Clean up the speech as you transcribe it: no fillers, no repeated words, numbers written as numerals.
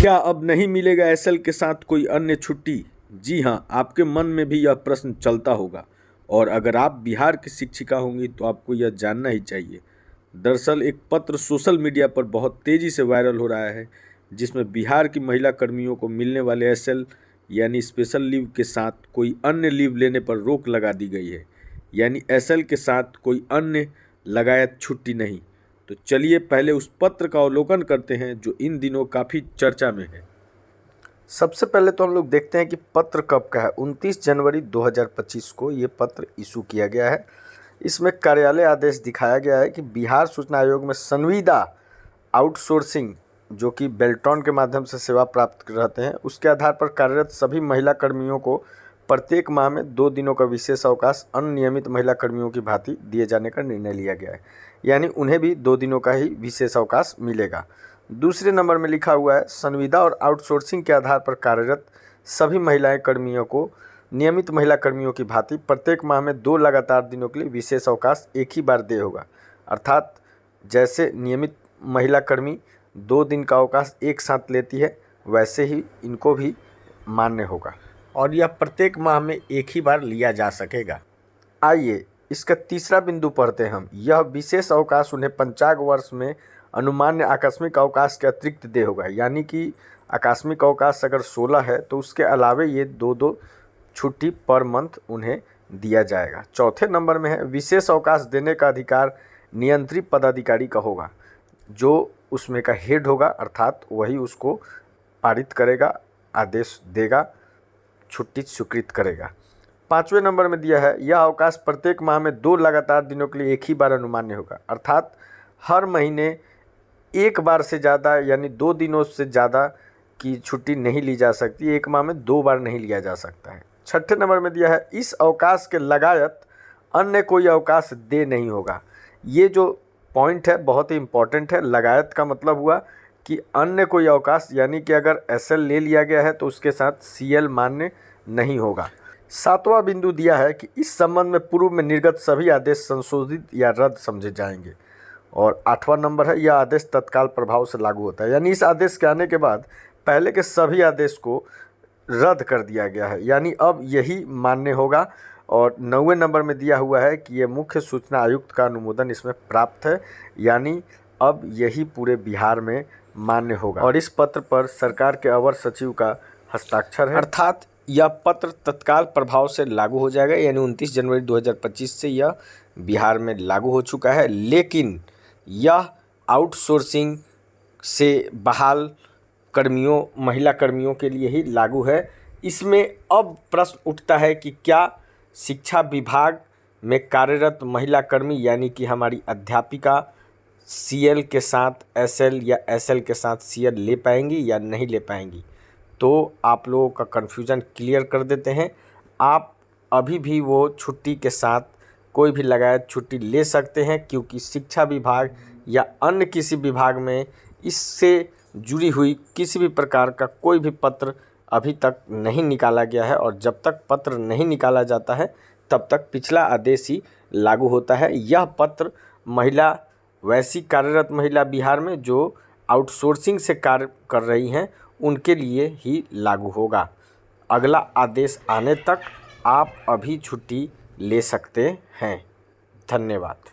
क्या अब नहीं मिलेगा एसएल के साथ कोई अन्य छुट्टी? जी हाँ, आपके मन में भी यह प्रश्न चलता होगा और अगर आप बिहार की शिक्षिका होंगी तो आपको यह जानना ही चाहिए। दरअसल एक पत्र सोशल मीडिया पर बहुत तेज़ी से वायरल हो रहा है जिसमें बिहार की महिला कर्मियों को मिलने वाले एसएल यानी स्पेशल लीव के साथ कोई अन्य लीव लेने पर रोक लगा दी गई है। यानी एसएल के साथ कोई अन्य लगायत छुट्टी नहीं। तो चलिए पहले उस पत्र का अवलोकन करते हैं जो इन दिनों काफ़ी चर्चा में है। सबसे पहले तो हम लोग देखते हैं कि पत्र कब का है। 29 जनवरी 2025 को ये पत्र इशू किया गया है। इसमें कार्यालय आदेश दिखाया गया है कि बिहार सूचना आयोग में संविदा आउटसोर्सिंग जो कि बेल्ट्रॉन के माध्यम से सेवा प्राप्त रहते हैं उसके आधार पर कार्यरत सभी महिला कर्मियों को प्रत्येक माह में 2 दिनों का विशेष अवकाश अन्य नियमित महिला कर्मियों की भांति दिए जाने का निर्णय लिया गया है। यानी उन्हें भी 2 दिनों का ही विशेष अवकाश मिलेगा। दूसरे नंबर में लिखा हुआ है संविदा और आउटसोर्सिंग के आधार पर कार्यरत सभी महिलाएं कर्मियों को नियमित महिला कर्मियों की भांति प्रत्येक माह में 2 लगातार दिनों के लिए विशेष अवकाश एक ही बार देय होगा। अर्थात जैसे नियमित महिला कर्मी 2 दिन का अवकाश एक साथ लेती है वैसे ही इनको भी मान्य होगा और यह प्रत्येक माह में एक ही बार लिया जा सकेगा। आइए इसका तीसरा बिंदु पढ़ते हैं हम। यह विशेष अवकाश उन्हें पंचांग वर्ष में अनुमान्य आकस्मिक अवकाश के अतिरिक्त देय होगा। यानी कि आकस्मिक अवकाश अगर 16 है तो उसके अलावे ये 2-2 छुट्टी पर मंथ उन्हें दिया जाएगा। चौथे नंबर में है विशेष अवकाश देने का अधिकार नियंत्री पदाधिकारी का होगा। जो उसमें का हेड होगा अर्थात वही उसको पारित करेगा, आदेश देगा, छुट्टी स्वीकृत करेगा। 5वें नंबर में दिया है यह अवकाश प्रत्येक माह में 2 लगातार दिनों के लिए एक ही बार अनुमान्य होगा। अर्थात हर महीने एक बार से ज़्यादा यानी 2 दिनों से ज़्यादा की छुट्टी नहीं ली जा सकती, एक माह में 2 बार नहीं लिया जा सकता है। 6ठे नंबर में दिया है इस अवकाश के लगायत अन्य कोई अवकाश दे नहीं होगा। ये जो पॉइंट है बहुत ही इम्पोर्टेंट है। लगायत का मतलब हुआ कि अन्य कोई अवकाश यानी कि अगर एसएल ले लिया गया है तो उसके साथ सीएल मान्य नहीं होगा। 7वां बिंदु दिया है कि इस संबंध में पूर्व में निर्गत सभी आदेश संशोधित या रद्द समझे जाएंगे। और 8वां नंबर है यह आदेश तत्काल प्रभाव से लागू होता है। यानी इस आदेश के आने के बाद पहले के सभी आदेश को रद्द कर दिया गया है, यानी अब यही मान्य होगा। और 9वें नंबर में दिया हुआ है कि ये मुख्य सूचना आयुक्त का अनुमोदन इसमें प्राप्त है, यानी अब यही पूरे बिहार में मान्य होगा। और इस पत्र पर सरकार के अवर सचिव का हस्ताक्षर है, अर्थात यह पत्र तत्काल प्रभाव से लागू हो जाएगा। यानी 29 जनवरी 2025 से यह बिहार में लागू हो चुका है। लेकिन यह आउटसोर्सिंग से बहाल कर्मियों, महिला कर्मियों के लिए ही लागू है। इसमें अब प्रश्न उठता है कि क्या शिक्षा विभाग में कार्यरत महिला कर्मी यानी कि हमारी अध्यापिका सीएल के साथ एसएल या एसएल के साथ सीएल ले पाएंगी या नहीं ले पाएंगी। तो आप लोगों का कन्फ्यूज़न क्लियर कर देते हैं। आप अभी भी वो छुट्टी के साथ कोई भी लगायत छुट्टी ले सकते हैं, क्योंकि शिक्षा विभाग या अन्य किसी विभाग में इससे जुड़ी हुई किसी भी प्रकार का कोई भी पत्र अभी तक नहीं निकाला गया है। और जब तक पत्र नहीं निकाला जाता है तब तक पिछला आदेश ही लागू होता है। यह पत्र महिला, वैसी कार्यरत महिला बिहार में जो आउटसोर्सिंग से कार्य कर रही हैं उनके लिए ही लागू होगा। अगला आदेश आने तक आप अभी छुट्टी ले सकते हैं। धन्यवाद।